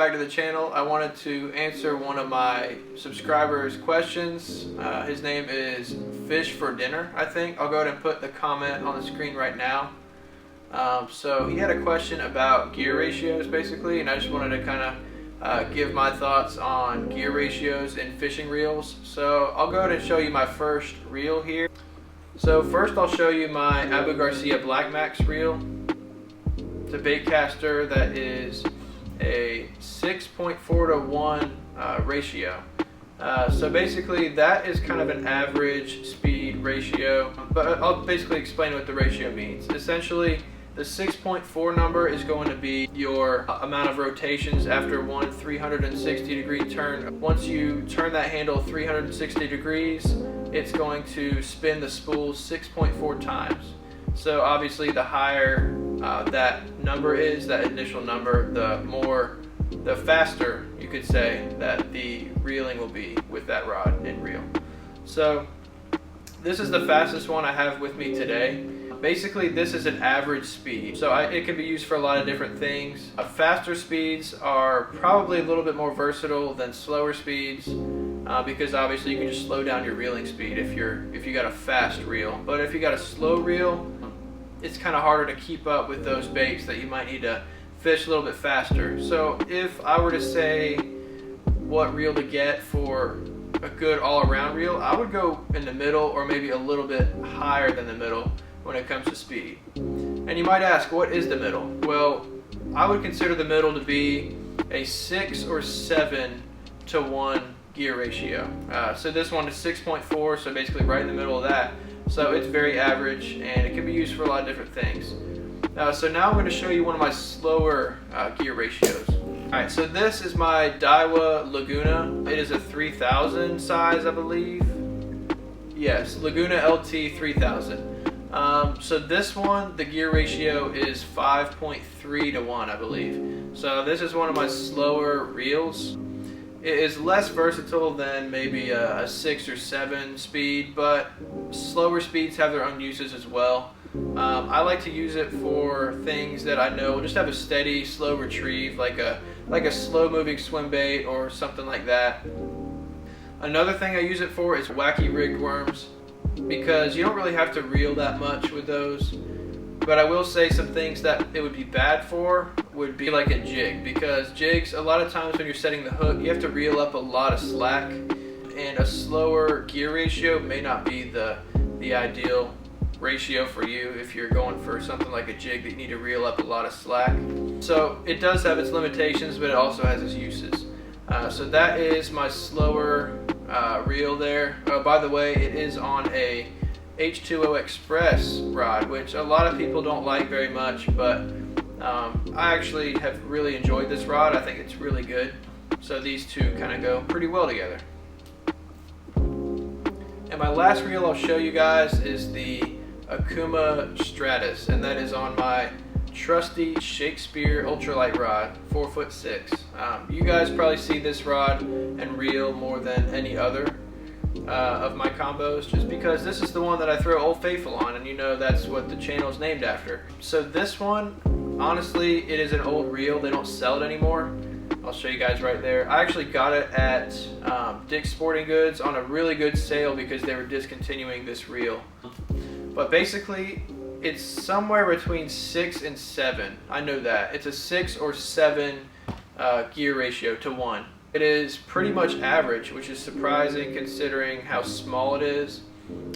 back to the channel. I wanted to answer one of my subscribers' questions. His name is Fish for Dinner, I think. I'll go ahead and put the comment on the screen right now. So he had a question about gear ratios basically, and I just wanted to kind of give my thoughts on gear ratios in fishing reels. So I'll go ahead and show you my first reel here. So first I'll show you my Garcia Blackmax reel. It's a baitcaster that is a 6.4 to 1 ratio. So basically that is kind of an average speed ratio, but I'll basically explain what the ratio means. Essentially, the 6.4 number is going to be your amount of rotations after one 360 degree turn. Once you turn that handle 360 degrees, it's going to spin the spool 6.4 times. So obviously the higher that number is, that initial number, the faster you could say that the reeling will be with that rod and reel. So this is the fastest one I have with me today. Basically this is an average speed, so it can be used for a lot of different things. Faster speeds are probably a little bit more versatile than slower speeds because obviously you can just slow down your reeling speed if you got a fast reel. But if you got a slow reel, it's kind of harder to keep up with those baits that you might need to fish a little bit faster. So if I were to say what reel to get for a good all-around reel, I would go in the middle or maybe a little bit higher than the middle when it comes to speed. And you might ask, what is the middle? Well, I would consider the middle to be a 6 or 7 to 1 gear ratio. So this one is 6.4, so basically right in the middle of that. So it's very average and it can be used for a lot of different things. So now I'm going to show you one of my slower gear ratios. Alright, so this is my Daiwa Laguna. It is a 3000 size, I believe. Yes, Laguna Lt 3000. So this one, the gear ratio is 5.3 to 1, I believe. So this is one of my slower reels. It is less versatile than maybe a 6 or 7 speed, but slower speeds have their own uses as well. I like to use it for things that I know will just have a steady, slow retrieve, like a slow-moving swim bait or something like that. Another thing I use it for is wacky rigged worms, because you don't really have to reel that much with those. But I will say some things that it would be bad for would be like a jig, because jigs, a lot of times when you're setting the hook, you have to reel up a lot of slack, and a slower gear ratio may not be the ideal ratio for you if you're going for something like a jig that you need to reel up a lot of slack. So it does have its limitations, but it also has its uses. So that is my slower reel there. By the way, it is on a H2O Express rod, which a lot of people don't like very much, but I actually have really enjoyed this rod. I think it's really good. So these two kind of go pretty well together. And my last reel I'll show you guys is the Akuma Stratus, and that is on my trusty Shakespeare ultralight rod, 4'6". You guys probably see this rod and reel more than any other of my combos, just because this is the one that I throw Old Faithful on, and you know that's what the channel is named after. So this one, honestly, it is an old reel. They don't sell it anymore. I'll show you guys right there. I actually got it at Dick's Sporting Goods on a really good sale because they were discontinuing this reel. But basically, it's somewhere between 6 and 7. I know that. It's a 6 or 7 gear ratio to 1. It is pretty much average, which is surprising considering how small it is.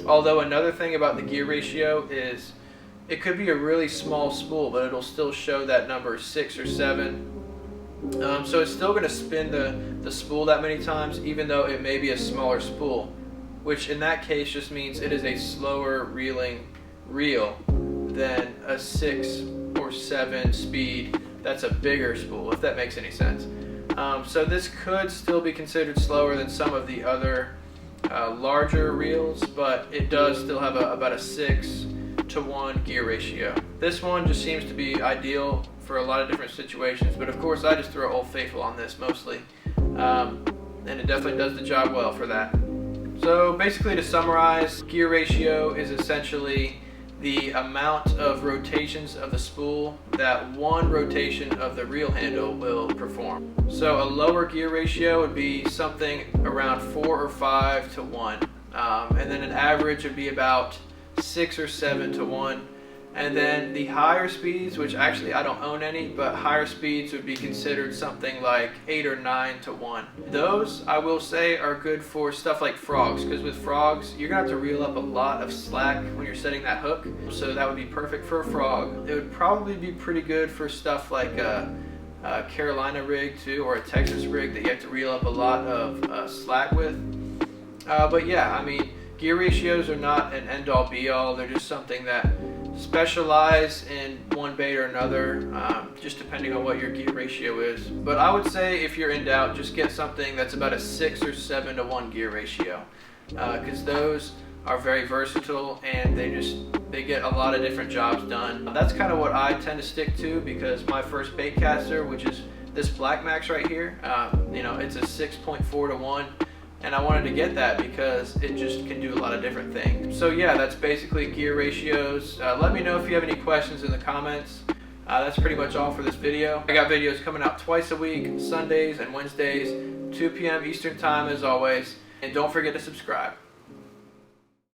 Although another thing about the gear ratio is it could be a really small spool, but it'll still show that number 6 or 7. So it's still going to spin the spool that many times, even though it may be a smaller spool, which in that case just means it is a slower reeling reel than a 6 or 7 speed that's a bigger spool, if that makes any sense. So this could still be considered slower than some of the other larger reels, but it does still have about a 6 to 1 gear ratio. This one just seems to be ideal for a lot of different situations, but of course I just throw Old Faithful on this mostly, and it definitely does the job well for that. So basically, to summarize, gear ratio is essentially the amount of rotations of the spool that one rotation of the reel handle will perform. So a lower gear ratio would be something around 4 or 5 to 1. And then an average would be about 6 or 7 to 1. And then the higher speeds, which actually I don't own any, but higher speeds would be considered something like 8 or 9 to 1. Those, I will say, are good for stuff like frogs, because with frogs, you're going to have to reel up a lot of slack when you're setting that hook. So that would be perfect for a frog. It would probably be pretty good for stuff like a Carolina rig too, or a Texas rig that you have to reel up a lot of slack with. But yeah, I mean, gear ratios are not an end-all be-all. They're just something that specialize in one bait or another, just depending on what your gear ratio is. But I would say if you're in doubt, just get something that's about a 6 or 7 to 1 gear ratio, because those are very versatile and they get a lot of different jobs done. That's kind of what I tend to stick to, because my first Baitcaster, which is this Blackmax right here, you know, it's a 6.4 to 1. And I wanted to get that because it just can do a lot of different things. So yeah, that's basically gear ratios. Let me know if you have any questions in the comments. That's pretty much all for this video. I got videos coming out twice a week, Sundays and Wednesdays, 2 p.m. Eastern time as always. And don't forget to subscribe.